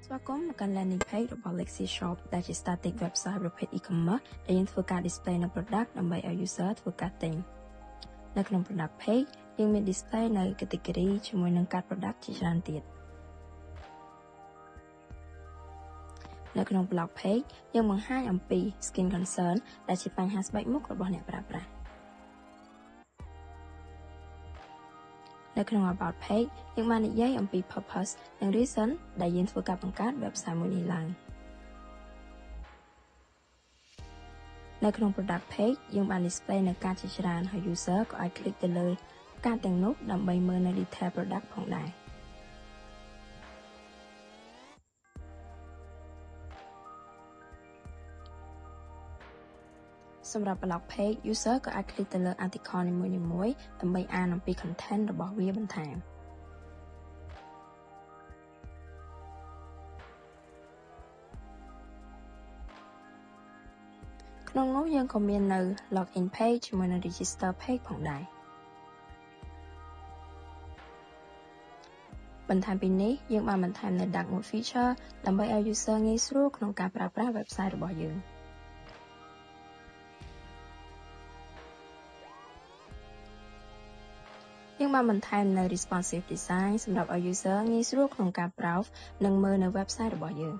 ស្វាគមន៍មកកាន់ landing page របស់ Lexi Shop ដែលជា static website ប្រភេទ e-commerce ដែលយើងធ្វើការ display នៅ product ដើម្បីឲ្យ user ធ្វើការទិញនៅក្នុង product page យើងមាន display នៅ category ជាមួយនឹងកាត product ជាច្រើនទៀតនៅក្នុង blog page យើងបង្ហាញអំពី skin concern ដែលជាបញ្ហាស្បែកមុខរបស់អ្នកប្រើប្រាស់នៅក្នុង about page យើងបាននិយាយអំពី purpose និង reason ដែលយើងធ្វើការបង្កើត website មួយនេះឡើងនៅក្នុង product page យើងបាន display នៅកាតជាច្រើនហើយ user ក៏អាច click ទៅលើកាតទាំងនោះដើម្បីមើលនៅ detail product ផងដែរសម្រាប់ blog page user ក៏អាច click ទៅលើ article នីមួយៗដើម្បីអានអំពី content របស់វាបន្ថែមក្នុងនោះយើងក៏មាននៅ login page ជាមួយនឹង register page ផងដែរបន្ថែមពីនេះយើងបានបន្ថែមនៅ dark mode feature ដើម្បីឲ្យ user ងាយស្រួលក្នុងការប្រើប្រាស់ website របស់យើងយើងបានបន្ថែមនៅ responsive design សម្រាប់ឲ្យ user ងាយស្រួលក្នុងការ browse និងមើលនៅ website របស់យើង